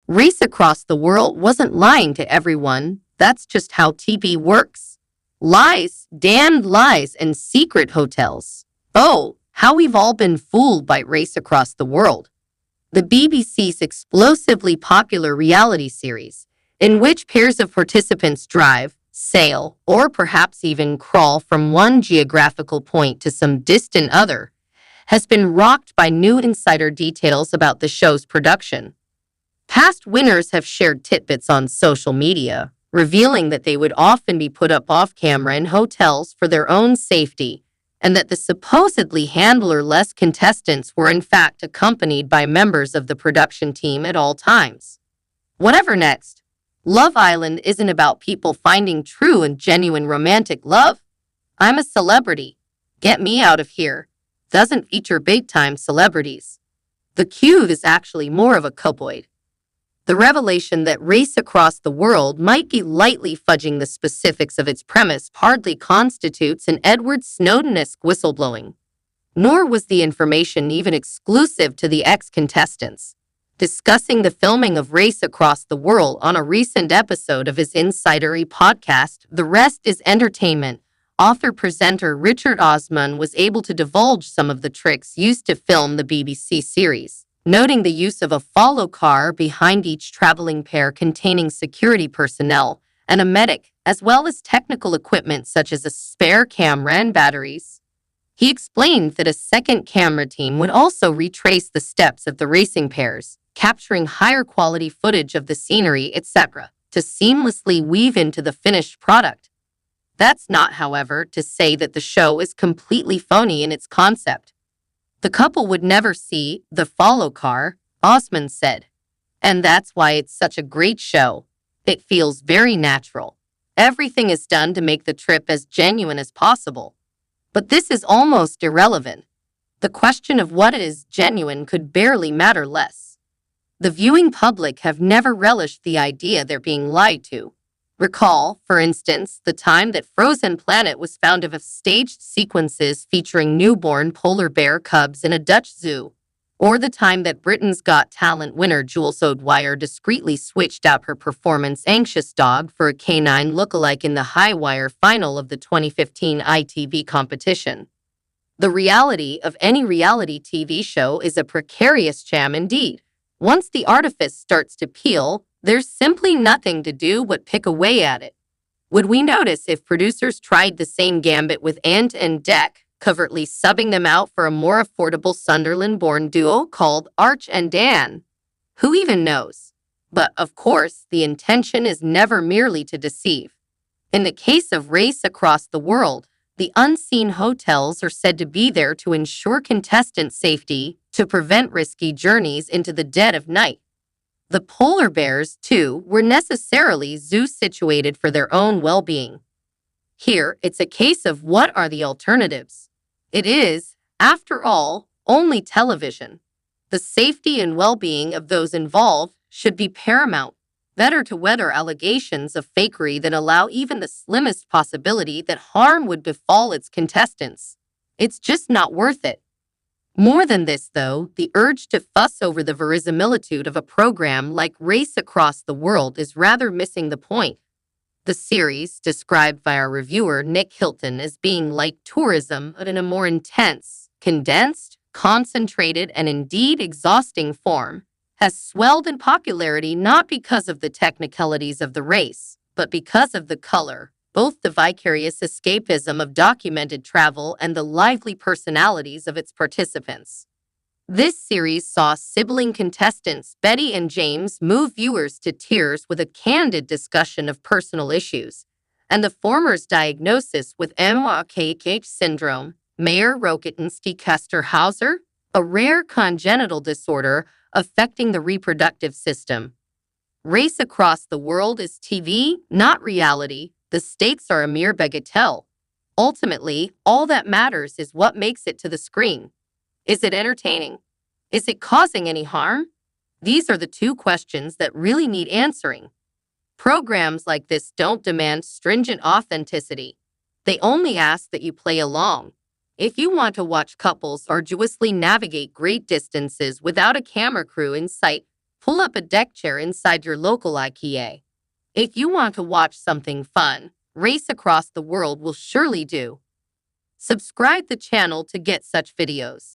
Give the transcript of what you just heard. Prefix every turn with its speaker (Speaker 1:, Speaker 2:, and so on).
Speaker 1: Race Across the World wasn't lying to everyone. That's just how TV works. Lies, damned lies, and secret hotels. Oh, how we've all been fooled by Race Across the World. The BBC's explosively popular reality series, in which pairs of participants drive, sail, or perhaps even crawl from one geographical point to some distant other, has been rocked by new insider details about the show's production. Past winners have shared tidbits on social media, revealing that they would often be put up off camera in hotels for their own safety, and that the supposedly handler-less contestants were in fact accompanied by members of the production team at all times. Whatever next, Love Island isn't about people finding true and genuine romantic love. I'm a celebrity. Get me out of here. Doesn't feature big-time celebrities. The Cube is actually more of a cuboid. The revelation that Race Across the World might be lightly fudging the specifics of its premise hardly constitutes an Edward Snowden-esque whistleblowing. Nor was the information even exclusive to the ex-contestants. Discussing the filming of Race Across the World on a recent episode of his insidery podcast, The Rest is Entertainment, author-presenter Richard Osman was able to divulge some of the tricks used to film the BBC series, noting the use of a follow car behind each traveling pair containing security personnel and a medic, as well as technical equipment such as a spare camera and batteries. He explained that a second camera team would also retrace the steps of the racing pairs, capturing higher quality footage of the scenery, etc., to seamlessly weave into the finished product. That's not, however, to say that the show is completely phony in its concept. The couple would never see the follow car, Osman said. And that's why it's such a great show. It feels very natural. Everything is done to make the trip as genuine as possible. But this is almost irrelevant. The question of what is genuine could barely matter less. The viewing public have never relished the idea they're being lied to. Recall, for instance, the time that Frozen Planet was found to have staged sequences featuring newborn polar bear cubs in a Dutch zoo, or the time that Britain's Got Talent winner Jules O'Dwyer discreetly switched out her performance Anxious Dog for a canine lookalike in the high-wire final of the 2015 ITV competition. The reality of any reality TV show is a precarious sham indeed. Once the artifice starts to peel, there's simply nothing to do but pick away at it. Would we notice if producers tried the same gambit with Ant and Dec, covertly subbing them out for a more affordable Sunderland-born duo called Arch and Dan? Who even knows? But, of course, the intention is never merely to deceive. In the case of Race Across the World, the unseen hotels are said to be there to ensure contestant safety, to prevent risky journeys into the dead of night. The polar bears, too, were necessarily zoo-situated for their own well-being. Here, it's a case of what are the alternatives. It is, after all, only television. The safety and well-being of those involved should be paramount. Better to weather allegations of fakery than allow even the slimmest possibility that harm would befall its contestants. It's just not worth it. More than this, though, the urge to fuss over the verisimilitude of a program like Race Across the World is rather missing the point. The series, described by our reviewer Nick Hilton as being like tourism but in a more intense, condensed, concentrated, and indeed exhausting form, has swelled in popularity not because of the technicalities of the race, but because of the color, both the vicarious escapism of documented travel and the lively personalities of its participants. This series saw sibling contestants Betty and James move viewers to tears with a candid discussion of personal issues, and the former's diagnosis with MRKH syndrome, Mayer-Rokitansky-Kuster-Hauser, a rare congenital disorder affecting the reproductive system. Race Across the World is TV, not reality. The stakes are a mere bagatelle. Ultimately, all that matters is what makes it to the screen. Is it entertaining? Is it causing any harm? These are the two questions that really need answering. Programs like this don't demand stringent authenticity. They only ask that you play along. If you want to watch couples arduously navigate great distances without a camera crew in sight, Pull up a deck chair inside your local IKEA. If you want to watch something fun, Race Across the World will surely do. Subscribe the channel to get such videos.